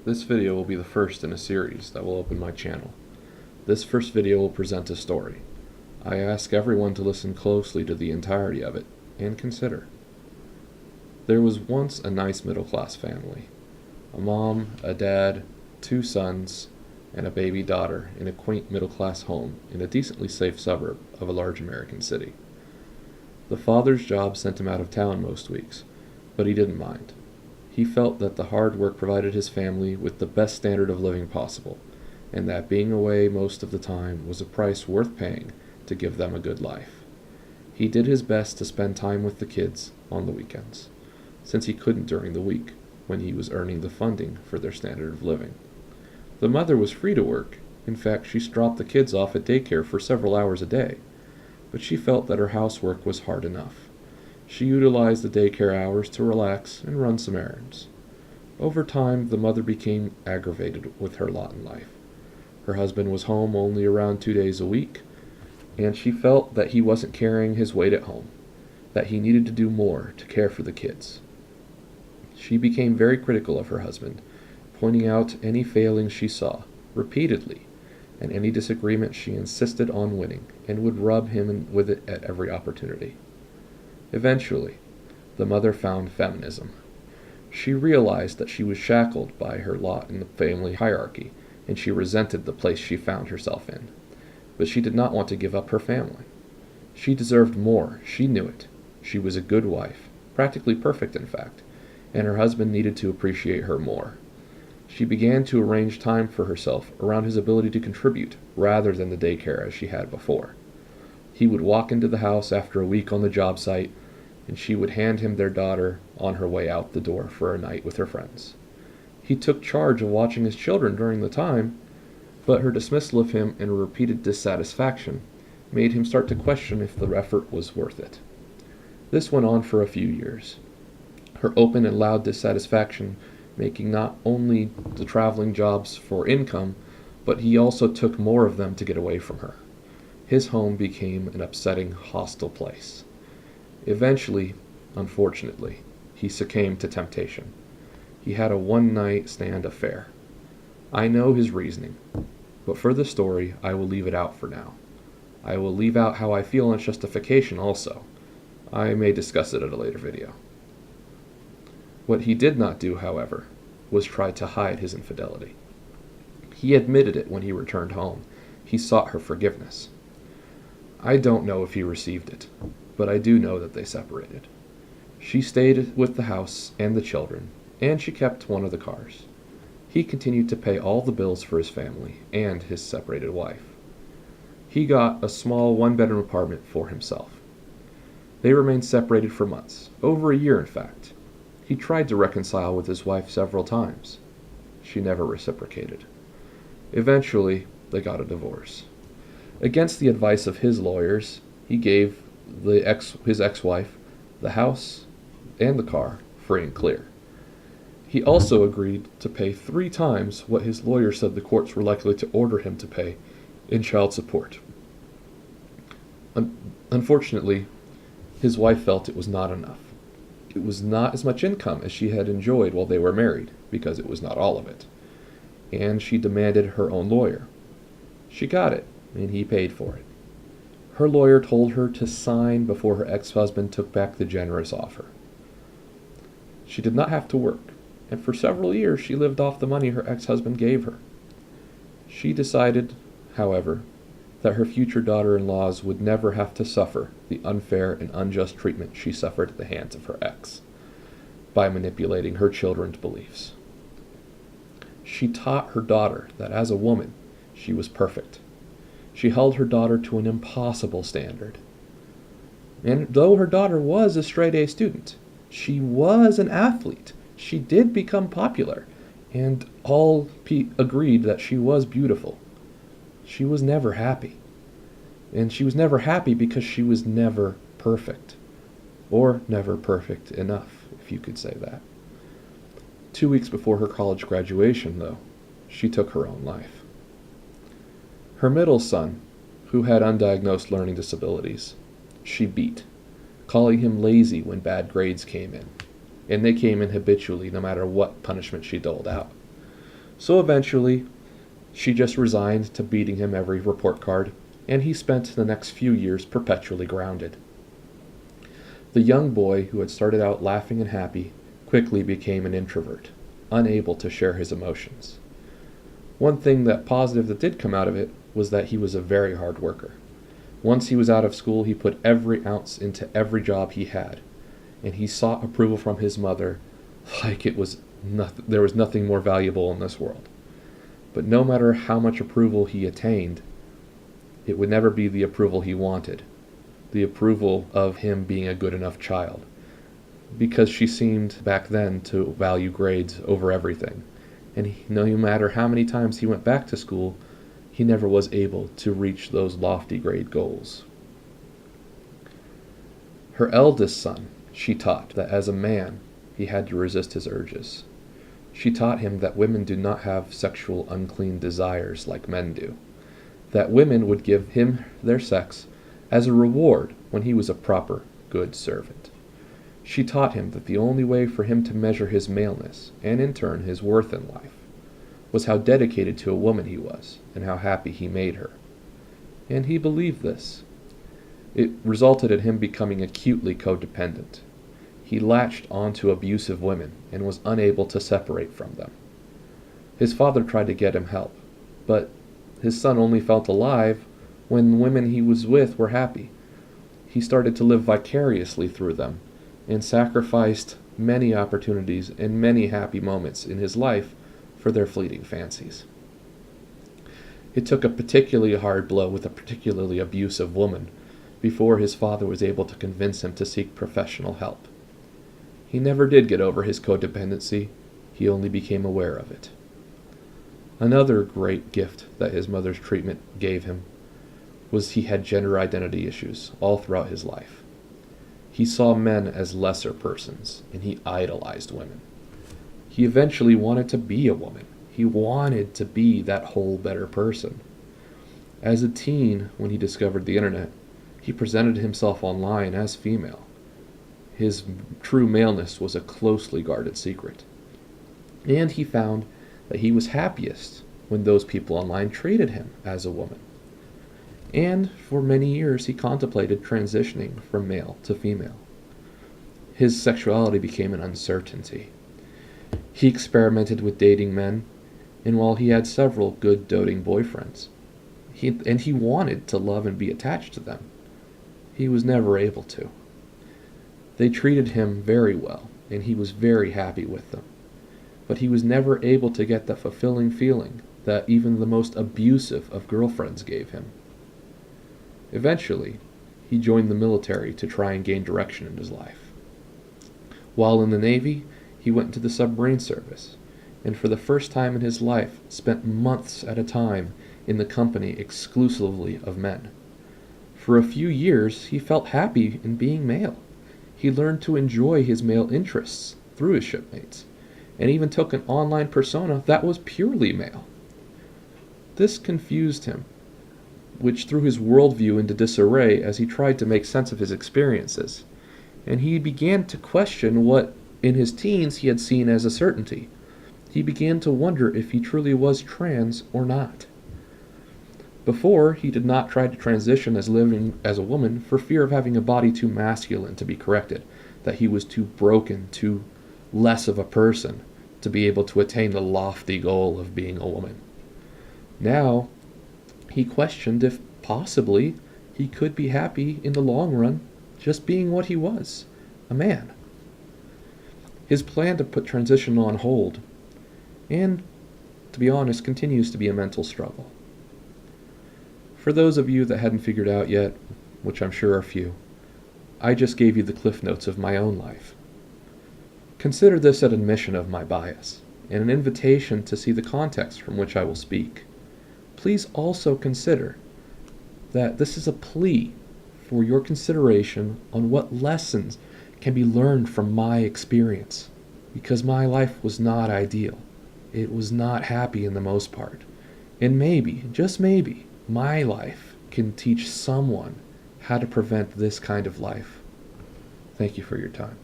This video will be the first in a series that will open my channel. This first video will present a story. I ask everyone to listen closely to the entirety of it and consider. There was once a nice middle-class family. A mom, a dad, 2 sons, and a baby daughter in a quaint middle-class home in a decently safe suburb of a large American city. The father's job sent him out of town most weeks, but he didn't mind. He felt that the hard work provided his family with the best standard of living possible, and that being away most of the time was a price worth paying to give them a good life. He did his best to spend time with the kids on the weekends, since he couldn't during the week, when he was earning the funding for their standard of living. The mother was free to work. In fact, she dropped the kids off at daycare for several hours a day, but she felt that her housework was hard enough. She utilized the daycare hours to relax and run some errands. Over time, the mother became aggravated with her lot in life. Her husband was home only around 2 days a week, and she felt that he wasn't carrying his weight at home, that he needed to do more to care for the kids. She became very critical of her husband, pointing out any failings she saw, repeatedly, and any disagreement she insisted on winning, and would rub him with it at every opportunity. Eventually, the mother found feminism. She realized that she was shackled by her lot in the family hierarchy, and she resented the place she found herself in. But she did not want to give up her family. She deserved more, she knew it. She was a good wife, practically perfect in fact, and her husband needed to appreciate her more. She began to arrange time for herself around his ability to contribute, rather than the daycare as she had before. He would walk into the house after a week on the job site, and she would hand him their daughter on her way out the door for a night with her friends. He took charge of watching his children during the time, but her dismissal of him and repeated dissatisfaction made him start to question if the effort was worth it. This went on for a few years. Her open and loud dissatisfaction making not only the traveling jobs for income, but he also took more of them to get away from her. His home became an upsetting, hostile place. Eventually, unfortunately, he succumbed to temptation. He had a one-night stand affair. I know his reasoning, but for the story, I will leave it out for now. I will leave out how I feel on its justification also. I may discuss it at a later video. What he did not do, however, was try to hide his infidelity. He admitted it when he returned home. He sought her forgiveness. I don't know if he received it, but I do know that they separated. She stayed with the house and the children, and she kept one of the cars. He continued to pay all the bills for his family and his separated wife. He got a small one-bedroom apartment for himself. They remained separated for months, over a year in fact. He tried to reconcile with his wife several times. She never reciprocated. Eventually, they got a divorce. Against the advice of his lawyers, he gave his ex-wife the house and the car free and clear. He also agreed to pay 3 times what his lawyer said the courts were likely to order him to pay in child support. Unfortunately, his wife felt it was not enough. It was not as much income as she had enjoyed while they were married, because it was not all of it. And she demanded her own lawyer. She got it, and he paid for it. Her lawyer told her to sign before her ex-husband took back the generous offer. She did not have to work, and for several years she lived off the money her ex-husband gave her. She decided, however, that her future daughter-in-laws would never have to suffer the unfair and unjust treatment she suffered at the hands of her ex, by manipulating her children's beliefs. She taught her daughter that as a woman, she was perfect. She held her daughter to an impossible standard. And though her daughter was a straight-A student, she was an athlete. She did become popular, and all agreed that she was beautiful. She was never happy. And she was never happy because she was never perfect. Or never perfect enough, if you could say that. 2 weeks before her college graduation, though, she took her own life. Her middle son, who had undiagnosed learning disabilities, she beat, calling him lazy when bad grades came in, and they came in habitually no matter what punishment she doled out. So eventually, she just resigned to beating him every report card, and he spent the next few years perpetually grounded. The young boy, who had started out laughing and happy, quickly became an introvert, unable to share his emotions. One thing positive that did come out of it was that he was a very hard worker. Once he was out of school, he put every ounce into every job he had, and he sought approval from his mother like there was nothing more valuable in this world. But no matter how much approval he attained, it would never be the approval he wanted, the approval of him being a good enough child, because she seemed back then to value grades over everything. And no matter how many times he went back to school, he never was able to reach those lofty grade goals. Her eldest son, she taught that as a man, he had to resist his urges. She taught him that women do not have sexual unclean desires like men do, that women would give him their sex as a reward when he was a proper, good servant. She taught him that the only way for him to measure his maleness, and in turn his worth in life, was how dedicated to a woman he was, and how happy he made her. And he believed this. It resulted in him becoming acutely codependent. He latched onto abusive women and was unable to separate from them. His father tried to get him help, but his son only felt alive when women he was with were happy. He started to live vicariously through them, and sacrificed many opportunities and many happy moments in his life for their fleeting fancies. It took a particularly hard blow with a particularly abusive woman before his father was able to convince him to seek professional help. He never did get over his codependency, he only became aware of it. Another great gift that his mother's treatment gave him was he had gender identity issues all throughout his life. He saw men as lesser persons, and he idolized women. He eventually wanted to be a woman. He wanted to be that whole better person. As a teen, when he discovered the internet, he presented himself online as female. His true maleness was a closely guarded secret. And he found that he was happiest when those people online treated him as a woman. And for many years he contemplated transitioning from male to female. His sexuality became an uncertainty. He experimented with dating men, and while he had several good doting boyfriends, he wanted to love and be attached to them, he was never able to. They treated him very well, and he was very happy with them. But he was never able to get the fulfilling feeling that even the most abusive of girlfriends gave him. Eventually, he joined the military to try and gain direction in his life. While in the Navy, he went into the submarine service, and for the first time in his life spent months at a time in the company exclusively of men. For a few years, he felt happy in being male. He learned to enjoy his male interests through his shipmates, and even took an online persona that was purely male. This confused him, which threw his worldview into disarray as he tried to make sense of his experiences, and he began to question what, in his teens, he had seen as a certainty. He began to wonder if he truly was trans or not. Before, he did not try to transition as living as a woman for fear of having a body too masculine to be corrected, that he was too broken, too less of a person to be able to attain the lofty goal of being a woman. Now, he questioned if possibly he could be happy in the long run just being what he was, a man. His plan to put transition on hold, and, to be honest, continues to be a mental struggle. For those of you that hadn't figured out yet, which I'm sure are few, I just gave you the cliff notes of my own life. Consider this an admission of my bias, and an invitation to see the context from which I will speak. Please also consider that this is a plea for your consideration on what lessons can be learned from my experience, because my life was not ideal. It was not happy in the most part. And maybe, just maybe, my life can teach someone how to prevent this kind of life. Thank you for your time.